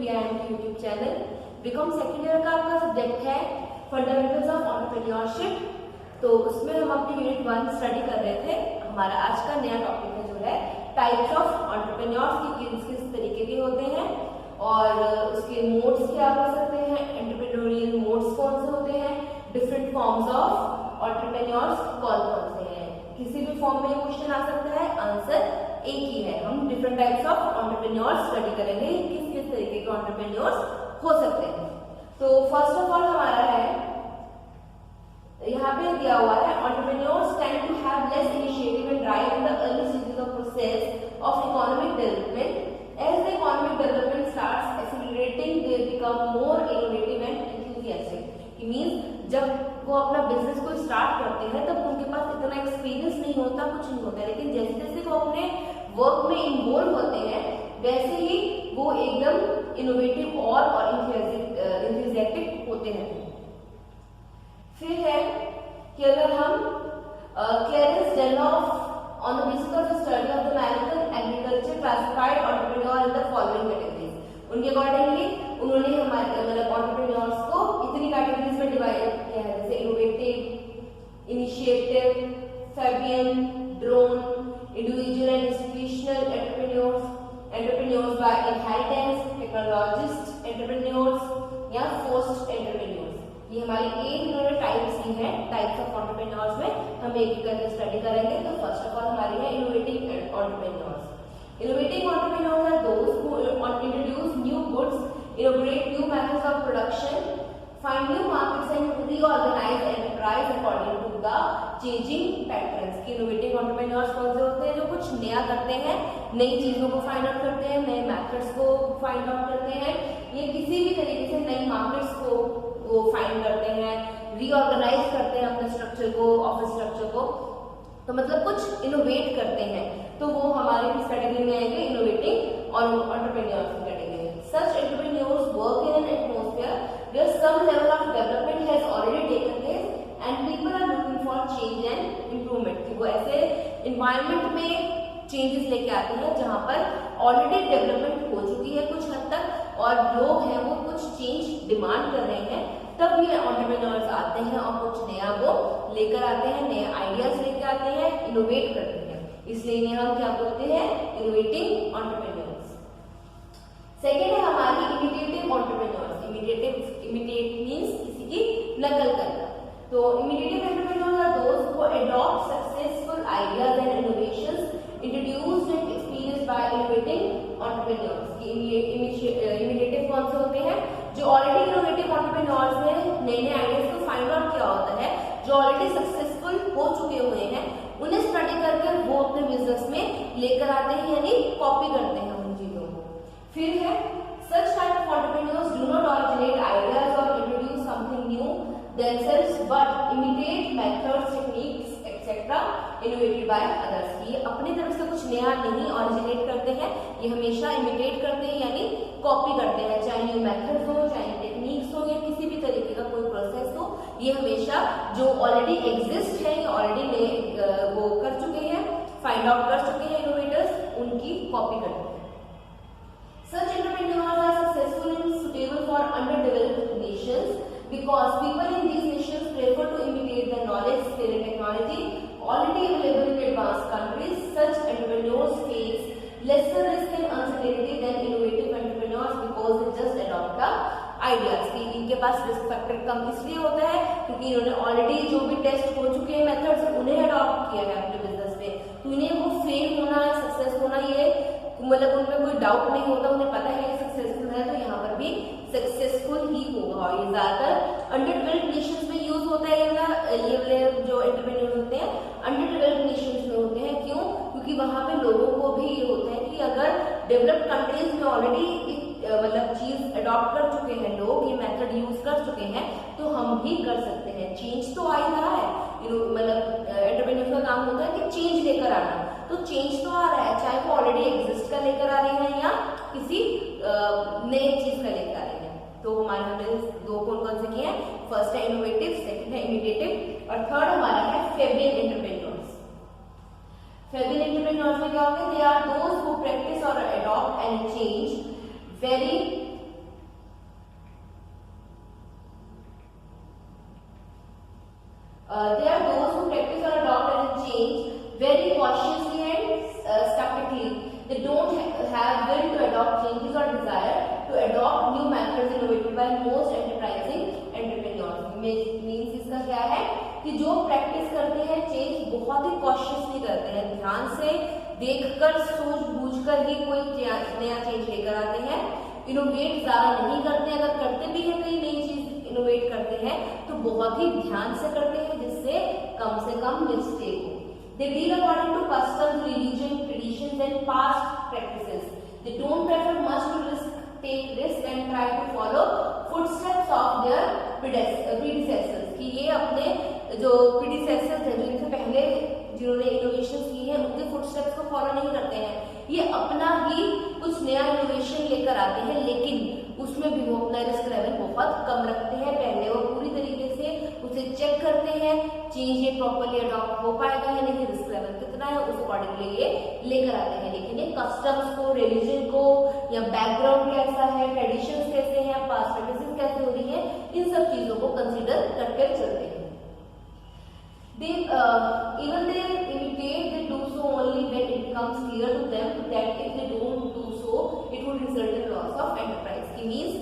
ज्ञान के YouTube channel. B Com second year का आपका सब्जेक्ट है फंडामेंटल्स ऑफ एंटरप्रेन्योरशिप। तो उसमें हम अपनी यूनिट 1 स्टडी कर रहे थे। हमारा आज का नया टॉपिक है जो है टाइप्स ऑफ एंटरप्रेन्योर्स की किस तरीके के होते हैं और उसके मोड्स क्या हो सकते हैं, एंटरप्रेन्योरियल मोड्स कौन से होते हैं, डिफरेंट फॉर्म्स ऑफ एंटरप्रेन्योर्स कौन कौन से हैं। किसी भी फॉर्म में क्वेश्चन आ सकता है, आंसर एक ही है। हम different types of entrepreneurs study करेंगे, किस किस तरीके के एंटरप्रेन्योर्स हो सकते हैं। तो फर्स्ट ऑफ ऑल हमारा है, यहाँ पे दिया हुआ है entrepreneurs tend to have less initiative and drive in the early stages of process of economic development. As the economic development starts accelerating they become more innovative and enthusiastic. It means जब वो अपना business को start करते हैं तब उनके पास इतना experience नहीं होता, कुछ नहीं होता, लेकिन जैसे जैसे वो अपने वर्क में इन्वॉल्व होते हैं वैसे ही वो एकदम इनोवेटिव और इंथुसियास्टिक होते हैं। फिर है कि अगर हम Clarence Danhof on the basis of the study of the American agriculture classified entrepreneur in the following categories. उनके अकॉर्डिंगली उन्होंने हमारे मतलब एंटरप्रेन्योर्स को इतनी कैटेगरीज में डिवाइड किया है, जैसे innovative, initiative, Fabian, drone, individual and institutional entrepreneurs, entrepreneurs by inheritance, technologist entrepreneurs या फोर्स्ड एंटरप्रेन्योर्स। ये हमारी एक इन्होंने टाइप्स दी है। टाइप्स ऑफ एंटरप्रेन्योर्स में हम एक करके स्टडी करेंगे। तो फर्स्ट ऑफ ऑल हमारी है innovative entrepreneurs. Innovative entrepreneurs are those who introduce new goods, inaugurate new methods of production, find new markets and reorganize enterprise according to the changing patterns। कि innovative entrepreneurs कौन से होते हैं? जो कुछ नया करते हैं, नई चीजों को फाइंड आउट करते हैं, नए मेथड्स को फाइंड आउट करते हैं, ये किसी भी तरीके से नई मार्केट्स को वो फाइंड करते हैं, रीऑर्गेनाइज करते हैं अपने स्ट्रक्चर को, ऑफिस स्ट्रक्चर को, तो मतलब कुछ इनोवेट करते हैं। तो वो हमारे किस कैटेगरी में आएंगे? इनोवेटिंग और एंटरप्रेन्योर्स की कैटेगरी में। Such entrepreneurs work in an atmosphere where some level of development has already taken place and people are looking for change and improvement. कि वो ऐसे एनवायरनमेंट में चेंजेस लेके आते हैं जहां पर ऑलरेडी डेवलपमेंट हो चुकी है कुछ हद तक और लोग हैं वो कुछ चेंज डिमांड कर रहे हैं, तब ये एंटरप्रेन्योर्स आते हैं और कुछ नया वो लेकर आते हैं, नए आइडियाज लेकर आते हैं, इनोवेट करते हैं। इसलिए इन्हें हम क्या बोलते हैं? Innovating entrepreneurs. सेकेंड है हमारी इमिटेटिव एंटरप्रेन्योर्स। इमिटेट मींस किसी की नकल करना। तो imitative entrepreneurs are those who adopt successful ideas and innovations introduced and experienced by innovating entrepreneurs. Imitative कौन से होते हैं? जो ऑलरेडी इनोवेटिव एंटरप्रेन्योर्स ने नए नए आइडियाज को फाइंड आउट किया होता है, जो ऑलरेडी सक्सेसफुल हो चुके हुए हैं, उन्हें स्टडी करके वो अपने बिजनेस में लेकर आते हैं, यानी कॉपी करते हैं उन चीजों को। फिर है such type of entrepreneurs do not originate ideas और introduce something new themselves but imitate methods, techniques etc innovated by others। ये अपनी तरफ से कुछ नया नहीं ओरिजिनेट करते हैं, ये हमेशा इमिटेट करते हैं यानी कॉपी करते हैं, चाहे ये मेथड्स हो, चाहे टेक्निक्स हो या किसी भी तरीके का कोई प्रोसेस हो, ये हमेशा जो ऑलरेडी एग्जिस्ट है, ऑलरेडी वो कर चुके हैं, फाइंड आउट कर चुके हैं इनोवेटर्स, उनकी कॉपी करते हैं। Such entrepreneurs are successful and suitable for underdeveloped nations because people in these nations prefer to imitate the knowledge, skill and technology already available in advanced countries. Such entrepreneurs face lesser risk and uncertainty than innovative entrepreneurs because they just adopt the ideas। कि इनके पास risk factor कम इसलिए होता है क्योंकि इन्होंने already जो भी test हो चुके हैं मेथड्स उन्हें अडॉप्ट किया है अपने बिजनेस में, तो इन्हें वो फेल होना, सक्सेस होना, ये मतलब उनमें कोई डाउट नहीं होता, उन्हें पता है ये सक्सेसफुल है तो यहाँ पर भी सक्सेसफुल ही होगा। और ये ज्यादातर अंडर डेवलप्ड नेशंस में यूज होता है, ये जो एंटरप्रेन्योर्स होते हैं अंडर डेवलप्ड नेशंस में होते हैं। क्यों? क्योंकि वहां पे लोगों को भी ये होता है कि अगर डेवलप्ड कंट्रीज में ऑलरेडी मतलब चीज अडॉप्ट कर चुके हैं लोग, ये मेथड यूज कर चुके हैं, तो हम भी कर सकते हैं। चेंज तो आ ही रहा है, मतलब एंटरप्रेन्योर्स का काम होता है कि चेंज लेकर आना, तो चेंज तो आ रहा है, चाहे वो ऑलरेडी एग्जिस्ट का लेकर आ रहे हैं या किसी नए चीज का लेकर आ रहे हैं। तो हमारे हमने दो कौन कौन से किए हैं? फर्स्ट है इनोवेटिव, सेकंड है इमिटेटिव और थर्ड हमारा है फेबियन एंटरप्रेन्योर्स। फेबियन एंटरप्रेन्योर्स में क्या होगा? They are those who practice और adopt and change very They are those who practice or adopt and change very cautiously and skeptically. They don't have will to adopt changes or desire to adopt new methods innovated by most enterprising entrepreneurs. Means इसका क्या है कि जो practice करते हैं change बहुत ही cautiously करते हैं, ध्यान से देखकर सूझबूझकर ही कोई नया चेंज लेकर आते हैं। इनोवेट ज्यादा नहीं करते, अगर करते भी हैं कोई नई चीज इनोवेट करते हैं तो बहुत ही ध्यान से करते हैं जिससे कम मिस्टेक हो। They deal according to customs, religion, traditions and past practices. They don't prefer much to take risk and try to follow footsteps of their predecessors. कि ये अपने जो predecessors हैं, जो इनसे पहले जिन्होंने इनोवेशन की है उनके फुटस्टेप्स को फॉलो नहीं करते हैं, ये अपना ही कुछ नया इनोवेशन लेकर आते हैं, लेकिन उसमें भी वो अपना रिस्क लेवल बहुत कम रखते हैं। पहले वो पूरी तरीके से उसे चेक करते हैं चेंज ये प्रॉपरली अडॉप्ट हो पाएगा या नहीं, रिस्क लेवल कितना है, उस अकॉर्डिंगली ये लेकर आते हैं। लेकिन ये कस्टम्स को, रिलीजन को या बैकग्राउंड कैसा है, ट्रेडिशंस कैसे हैं, पास्ट प्रैक्टिसेस कैसे हो रही है, इन सब चीजों को कंसिडर करके चलते हैं। Even they imitate, they do so only when it becomes clear to them that if they don't do so, it would result in loss of enterprise. It means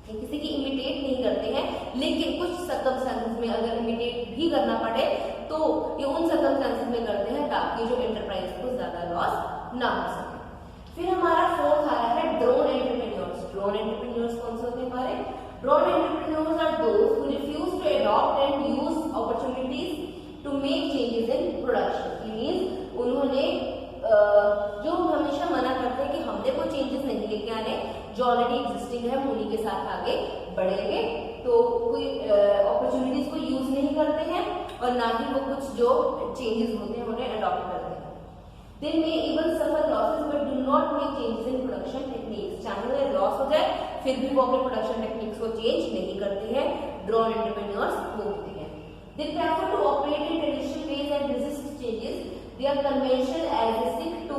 किसी की इमिटेट नहीं करते हैं, लेकिन कुछ सर्कमस्टेंसेस में अगर इमिटेट भी करना पड़े तो ये उन सर्कमस्टेंसेस में करते हैं ताकि जो एंटरप्राइज को ज्यादा लॉस ना हो सके। फिर हमारा फोर्थ आ रहा है ड्रोन एंटरप्रेन्योर्स। ड्रोन एंटरप्रेन्योर्स कौन से होते हैं हमारे? Drone entrepreneurs are those who refuse to adopt and use opportunities to make changes in production. Means उन्होंने जो हमेशा मना करते हैं कि हमने कोई चेंजेस नहीं लेके आने, जो ऑलरेडी एग्जिस्टिंग है उन्हीं के साथ आगे बढ़ेंगे, तो कोई अपॉर्चुनिटीज को यूज नहीं करते हैं और ना ही वो कुछ जो चेंजेस होते हैं उन्हें अडॉप्ट करते हैं। They may even suffer losses but do not make changes in production techniques. चाहे उन्हें लॉस हो जाए फिर भी वो अपने प्रोडक्शन टेक्निक्स को चेंज नहीं करते हैं। ड्रोन एंटरप्रेन्योर्स वो होते हैं। They prefer to operate in traditional ways and resist changes. They are conventional as they stick to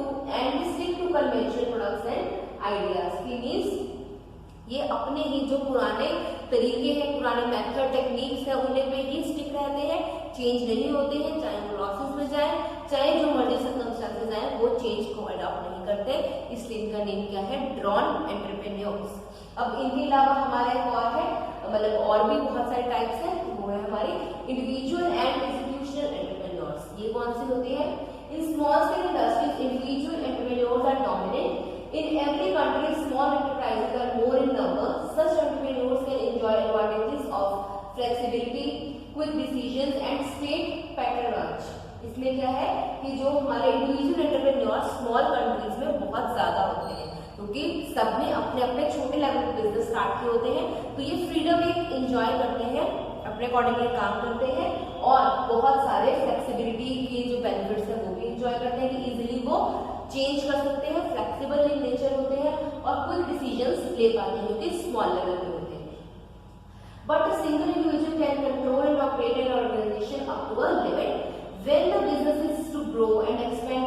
conventional products and ideas. Means ये अपने ही जो पुराने तरीके हैं, पुराने मेथड टेक्निक्स हैं, उन्हें पे ही स्टिक रहते हैं, चेंज नहीं होते हैं, चाहे वो लॉसेस में जाए, चाहे जो मर्जी सर्कमस्टेंसेस आए, वो चेंज को अडॉप्ट नहीं करते। इसलिए इनका नेम क्या है? Drone entrepreneurs. अब इनके अलावा हमारा एक और है, मतलब और भी बहुत सारे टाइप्स हैं, वो है हमारे इंडिविजुअल एंड इंस्टीट्यूशनल एंटरप्रेन्योर्स। ये कौन से होते हैं? In small scale industries individual entrepreneurs are dominant. In every country, small enterprises are more in number. Such entrepreneurs can enjoy advantages of flexibility, quick decisions, and state patronage. इसमें क्या है कि जो हमारे इंडिविजुअल एंटरप्रेन्योर्स स्मॉल कंट्रीज में बहुत ज्यादा होते हैं, क्योंकि सबने अपने अपने छोटे लेवल पे बिजनेस स्टार्ट किए होते हैं, तो ये फ्रीडम एक एंजॉय करते हैं, अपने अकॉर्डिंगली काम करते हैं और बहुत सारे फ्लेक्सिबिलिटी के जो बेनिफिट्स हैं वो भी एंजॉय करते हैं कि इजीली वो चेंज कर सकते हैं, फ्लेक्सिबल इन नेचर होते हैं और क्विक डिसीजंस ले पाते हैं, क्योंकि स्मॉल लेवल पे होते हैं। But a single individual can control and operate an organisation up to a limit. When the business is to grow and expand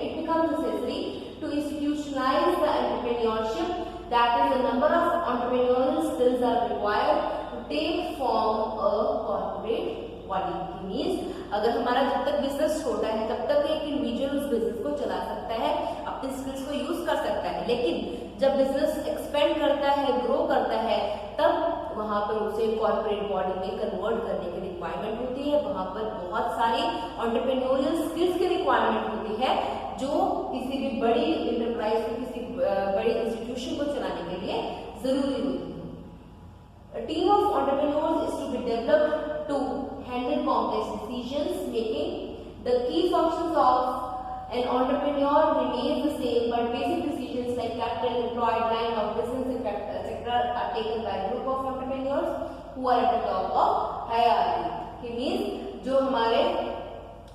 it becomes necessary to institutionalize the entrepreneurship. That is, a number of entrepreneurial skills are required to take form a corporate body. Means अगर हमारा जब तक business छोटा है तब तक एक individual उस बिजनेस को चला सकता है, अपने स्किल्स को यूज कर सकता है, लेकिन जब बिजनेस एक्सपेंड करता है, ग्रो करता है, तब वहां पर उसे कॉर्पोरेट बॉडी में कन्वर्ट करने की रिक्वायरमेंट होती है। वहां पर बहुत सारी एंटरप्रेन्योरियल स्किल्स की रिक्वायरमेंट होती है जो किसी भी बड़ी इंटरप्राइज को, किसी बड़ी इंस्टीट्यूशन को चलाने के लिए जरूरी होती है। A team of entrepreneurs is to be developed to handle complex decisions making. The key functions of an entrepreneur remain the same, but basic decisions like capital employed, line of business, etc. are taken by a group of entrepreneurs who are at the top of hierarchy. It means जो हमारे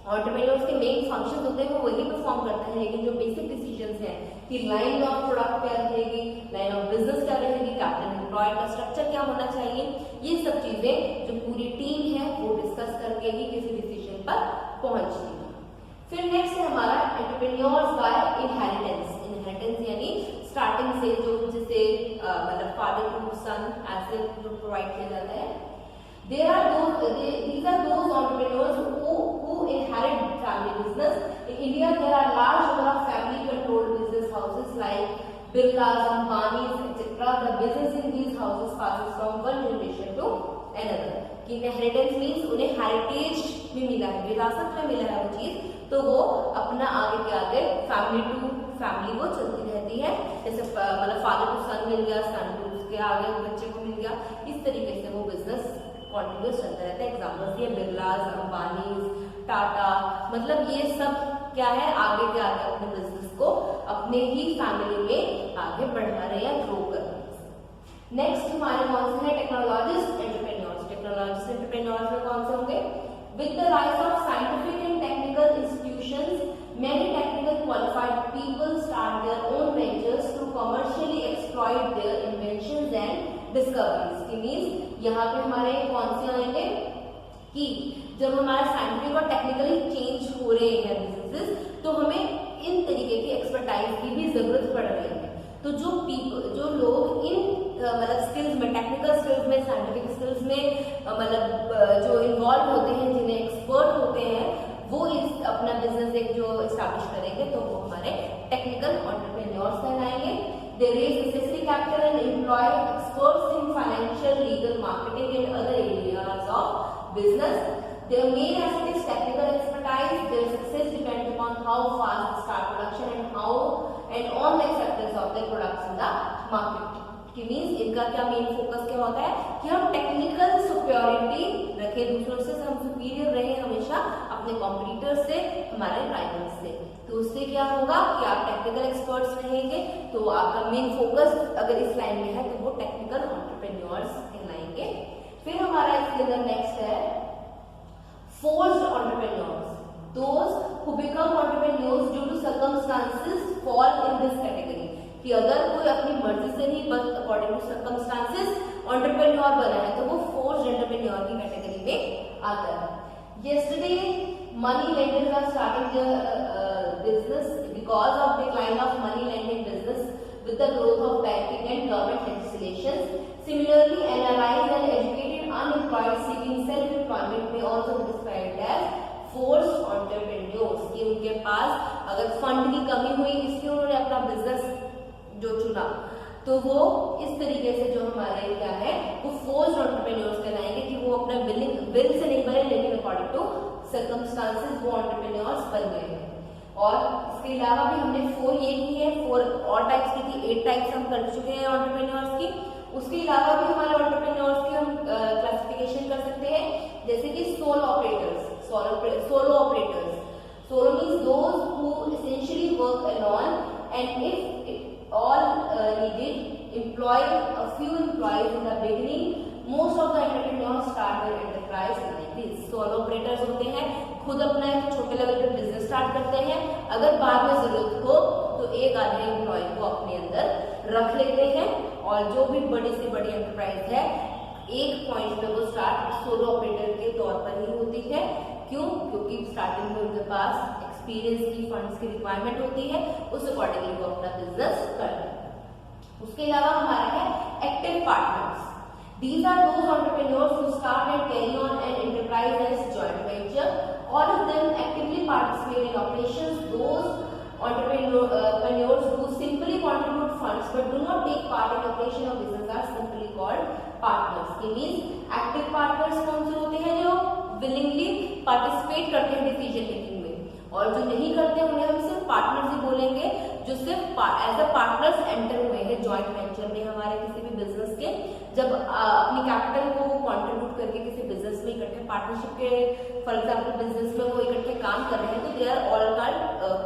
entrepreneurs के main functions होते हैं वो वही perform करते हैं, लेकिन जो बेसिक डिसीजंस हैं कि लाइन ऑफ प्रोडक्ट क्या रहेगी, लाइन ऑफ बिजनेस क्या रहेगी, कैपिटल एम्प्लॉयड का स्ट्रक्चर क्या होना चाहिए, ये सब चीजें जो पूरी टीम है वो डिस्कस करके ही किसी डिसीजन पर पहुंचती है। फिर नेक्स्ट है हमारा एंटरप्रेन्योर्स बाय इनहेरिटेंस। इनहेरिटेंस यानी स्टार्टिंग से जो जिसे मतलब फादर टू सन ऐसे जो प्रोवाइड किया जाता है। These are those entrepreneurs who inherit family business. In India, there are large number of family-controlled business houses like Birlas, Ambanis, etc. The business in these houses passes from one generation to another. कि inheritance means उन्हें heritage में मिला है, विरासत में मिला है वो चीज, तो वो अपना आगे के आगे फैमिली टू फैमिली वो चलती रहती है. जैसे मतलब फादर टू सन मिल गया, सन टू उसके आगे बच्चे को मिल गया, इस तरीके से वो बिजनेस कॉन्टिन्यूस चलता रहता है. एग्जाम्पल्स ये बिरलास, अंबानीज, टाटा, मतलब ये सब क्या है, आगे के आगे अपने बिजनेस को अपने ही फैमिली में आगे बढ़ा रहे हैं, ग्रो कर रहे हैं. नेक्स्ट हमारे कौन से हैं, टेक्नोलॉजिस्ट एंटरप्रेन्योर्स. टेक्नोलॉजिस्ट एंटरप्रेन्योर्स में कौन से होंगे, with the rise of scientific and technical institutions many technical qualified people start their own ventures to commercially exploit their inventions and discoveries. कि मीन्स यहाँ पे हमारे कौन से आएंगे कि जब हमारे साइंटिफिक और टेक्निकली चेंज हो रहे हैं बिजनेसेस, तो हमें इन तरीके की एक्सपर्टाइज की भी जरूरत पड़ रही है. तो जो लोग इन मतलब स्किल्स में, टेक्निकल स्किल्स में, साइंटिफिक स्किल्स में मतलब जो इन्वॉल्व होते हैं, जिन्हें एक्सपर्ट होते हैं, वो इस अपना बिजनेस एक जो एस्टैब्लिश करेंगे, तो वो हमारे टेक्निकल एंटरप्रेन्योर्स कहलाएंगे. They raise necessary capital and employ experts in financial, legal, marketing and other areas of business. Their main asset is technical expertise. Their success depends upon how fast they start production and on the acceptance of their products in the market. कि means इनका क्या main focus क्या होता है कि हम technical superiority रखें, दूसरों से हम सुपीरियर रहे हमेशा अपने कॉम्पिटिटर से, हमारे राइवल्स से. तो उससे क्या होगा कि आप टेक्निकल एक्सपर्ट्स रहेंगे, तो आपका मेन फोकस अगर इस लाइन में है तो वो टेक्निकल एंटरप्रेन्योर्स कहलाएंगे. फिर हमारा इसके अंदर नेक्स्ट है forced entrepreneurs. Those who become entrepreneurs due to circumstances fall in this category. कि अगर कोई अपनी मर्जी से नहीं but according to circumstances entrepreneur बना है, तो वो फोर्स्ड एंटरप्रेन्योर की कैटेगरी में आता है. Yesterday, money lenders are starting their business because of decline of money lending business with the growth of banking and government legislations. Similarly, NRIs and educated unemployed seeking self-employment may also be described as forced entrepreneurs. कि उनके पास अगर fund की कमी हुई, इसलिए उन्होंने अपना business जो चुना, तो वो इस तरीके से जो हमारे क्या है वो फोर्स्ड एंटरप्रेन्योर्स कहलाएंगे कि वो अपना विल से नहीं बने, लेकिन अकॉर्डिंग टू सर्कमस्टांसेस वो एंटरप्रेन्योर्स बन गए हैं. और इसके अलावा भी हमने 4 ये की है, 4 और टाइप्स की थी, 8 टाइप्स हम कर चुके हैं एंटरप्रेन्योर्स की. उसके अलावा भी हमारे एंटरप्रेन्योर्स की हम क्लासिफिकेशन कर सकते हैं, जैसे कि solo operators. Solo means those who essentially work alone and if all needed employ a few employees in the beginning. Most of the entrepreneurs start their enterprise like this. Solo operators होते हैं, खुद अपना एक छोटे level पे business start करते हैं, अगर बाद में जरूरत हो तो एक आधे एम्प्लॉय को अपने अंदर रख लेते हैं, और जो भी बड़ी से बड़ी एंटरप्राइज है एक पॉइंट पे वो स्टार्ट सोलो ऑपरेटर के तौर पर ही होती है. क्यों? क्योंकि स्टार्टिंग में उनके पास एक्सपीरियंस की, फंड्स की रिक्वायरमेंट होती है, उस अकॉर्डिंगली वो अपना बिजनेस करते हैं. उसके अलावा हमारा है active partners. These are those entrepreneurs who start and carry on an enterprise as joint venture. All of them actively participate in operations. Those entrepreneurs who simply contribute funds but do not take part in operation of business are simply called partners. It means active partners कौन से होते हैं, जो willingly participate करते हैं decision making में, और जो नहीं करते उन्हें हम सिर्फ पार्टनर्स ही बोलेंगे, जो सिर्फ एज अ पार्टनर्स एंटर हुए हैं जॉइंट वेंचर में हमारे किसी भी बिजनेस के. जब अपनी कैपिटल को वो कंट्रीब्यूट करके किसी बिजनेस में इकट्ठे पार्टनरशिप के, फॉर एग्जांपल बिजनेस में वो इकट्ठे काम कर रहे हैं, तो they are all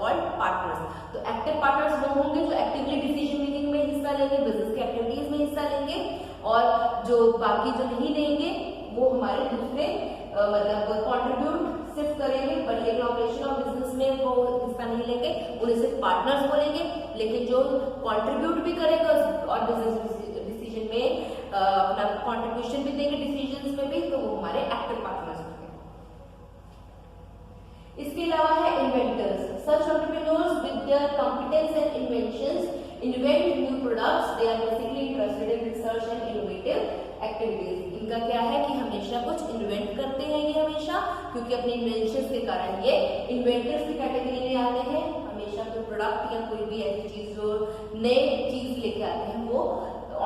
called partners. तो एक्टिव पार्टनर्स वो होंगे जो एक्टिवली डिसीजन मेकिंग में हिस्सा लेंगे, बिजनेस की एक्टिविटीज में हिस्सा लेंगे, और जो बाकी जो नहीं लेंगे वो हमारे दूसरे मतलब कंट्रीब्यूट सिर्फ करेंगे, बट लेकिन ऑपरेशन ऑफ बिजनेस में वो हिस्सा नहीं लेंगे, उन्हें सिर्फ पार्टनर्स बोलेंगे. लेकिन जो कंट्रीब्यूट भी करेंगे और बिजनेस डिसीजन में अपना कंट्रीब्यूशन भी देंगे डिसीजंस में भी, तो वो हमारे एक्टिव पार्टनर्स होंगे. इसके अलावा है inventors. Such entrepreneurs with their competence and inventions invent new products. They are basically interested in research and innovative activities. इनका क्या है कि हमेशा कुछ इन्वेंट करते हैं ये हमेशा, क्योंकि अपने इन्वेंशन के कारण ये इन्वेंटर्स की कैटेगरी में आते हैं। हमेशा कोई प्रोडक्ट या कोई भी ऐसी चीज जो नए चीज लेके आते हैं वो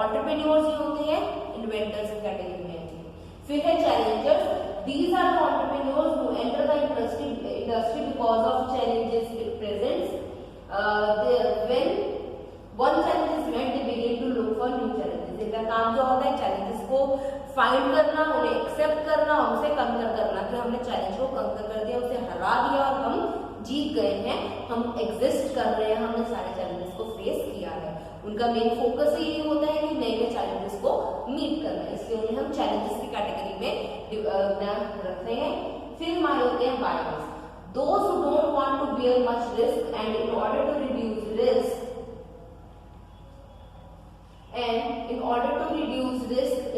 एंटरप्रेन्योर्स ही होते हैं, इन्वेंटर्स की कैटेगरी में आते हैं। फिर है Challengers. These are the entrepreneurs who enter the industry because of challenges it presents. When one challenge is met, they begin to look for new challenges. इनका काम जो होता है चैलेंजेस को फाइंड करना, उन्हें एक्सेप्ट करना, उनसे कंकर करना कि हमने चैलेंज को कंकर कर दिया, उसे हरा दिया और हम जीत गए हैं, हम एग्जिस्ट कर रहे हैं, हमने सारे चैलेंजेस को फेस किया है। उनका मेन फोकस ही ये होता है कि नए नए चैलेंजेस को मीट करना है, इसलिए उन्हें हम चैलेंजेस की कैटेगरी में रखते हैं। फिर हमारे होते हैं buyers, those who don't want to bear much risk and in order to reduce risk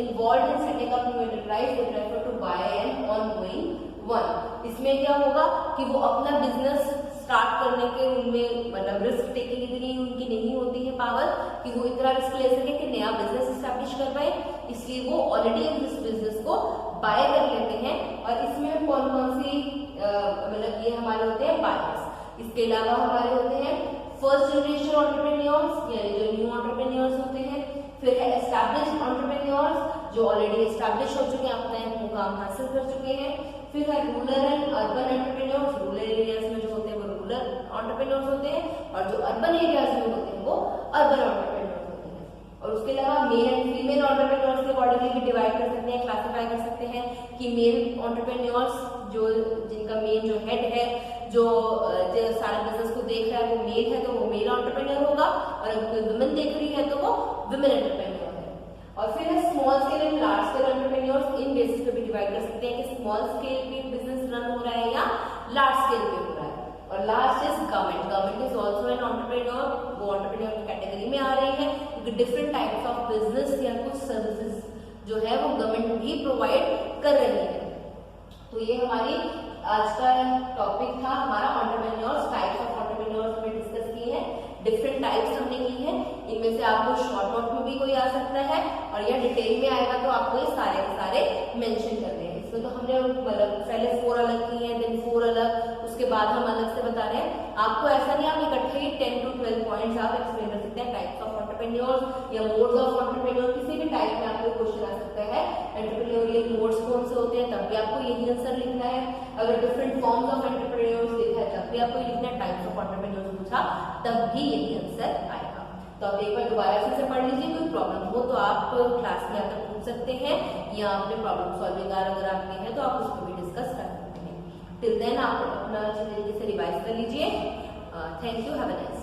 involved in setting up new enterprise, they prefer to buy an ongoing one. इसमें क्या होगा कि वो अपना बिजनेस स्टार्ट करने के उनमें मतलब रिस्क टेकिंग इतनी उनकी नहीं होती है पावर कि वो इतना रिस्क ले सके कि नया बिजनेस एस्टैब्लिश कर पाए, इसलिए वो ऑलरेडी इस बिजनेस को बाय कर लेते हैं। और इसमें कौन कौन सी मतलब ये हमारे होते हैं बायर्स। इसके अलावा हमारे होते हैं फर्स्ट जनरेशन एंटरप्रेन्योर्स, यानी जो न्यू एंटरप्रेन्योर्स होते हैं। फिर है एस्टैब्लिश्ड एंटरप्रेन्योर्स, जो ऑलरेडी एस्टैब्लिश हो चुके हैं, अपना मुकाम हासिल कर चुके हैं। फिर है rural and urban entrepreneurs, rural areas में जो होते हैं वो रूरल एंटरप्रेन्योर्स होते हैं, और जो अर्बन एरियाज में होते हैं वो अर्बन एंटरप्रेन्योर्स होते हैं। और उसके अलावा मेल एंड फीमेल एंटरप्रेन्योर्स के अकॉर्डिंगली भी डिवाइड कर सकते हैं, क्लासिफाई कर सकते हैं कि मेल एंटरप्रेन्योर्स जो जिनका मेन जो हेड है, जो सारे बिजनेस को देख रहा है वो मेल है तो वो मेल एंटरप्रेन्योर होगा, और अगर कोई वुमेन देख रही है तो वो वुमेन एंटरप्रेन्योर है। और फिर है small scale and large scale entrepreneurs. In basis पे भी डिवाइड कर सकते हैं कि स्मॉल स्केल पे बिजनेस रन हो रहा है या लार्ज स्केल पे हो रहा है। और last is government. Government is also an entrepreneur, वो एंटरप्रेन्योर की कैटेगरी में आ रही है क्योंकि डिफरेंट टाइप्स ऑफ बिजनेस या कुछ सर्विसेज जो है वो गवर्नमेंट भी प्रोवाइड कर रही है। तो ये हमारी आज का टॉपिक था हमारा एंटरप्रेन्योर्स, टाइप्स ऑफ एंटरप्रेन्योर्स हमने डिस्कस किए हैं, डिफरेंट टाइप्स हमने की हैं। इनमें से आपको शॉर्ट नोट में भी कोई आ सकता है और या डिटेल में आएगा तो आपको ये सारे के सारे मेंशन करने हैं। इसमें तो हमने मतलब पहले 4 अलग किए हैं, देन 4 अलग, उसके बाद हम अलग से बता रहे हैं। आपको ऐसा नहीं आप इकट्ठे ही 10 to 12 पॉइंट्स आप एक्सप्लेन कर सकते हैं टाइप्स ऑफ एंटरप्रेन्योर्स या मोड्स ऑफ एंटरप्रेन्योर। किसी भी टाइप में आपको क्वेश्चन आ सकता है एंटरप्रेन्योरियल मोड्स कौन से होते हैं, तब भी आपको यही आंसर लिखना है। अगर डिफरेंट फॉर्म्स ऑफ एंटरप्रेन्योर्स लिखा है तब भी आपको लिखना है, टाइप्स ऑफ एंटरप्रेन्योर्स पूछा तब भी यही आंसर आएगा। तो आप एक बार दोबारा से पढ़ लीजिए, कोई प्रॉब्लम हो तो आप क्लास में आकर पूछ सकते हैं या अपने प्रॉब्लम सॉल्विंग अगर आपके हैं तो आप उसको भी डिस्कस कर सकते हैं। टिल देन आप अपना अच्छे तरीके से रिवाइज कर लीजिए। Thank you, have a nice day.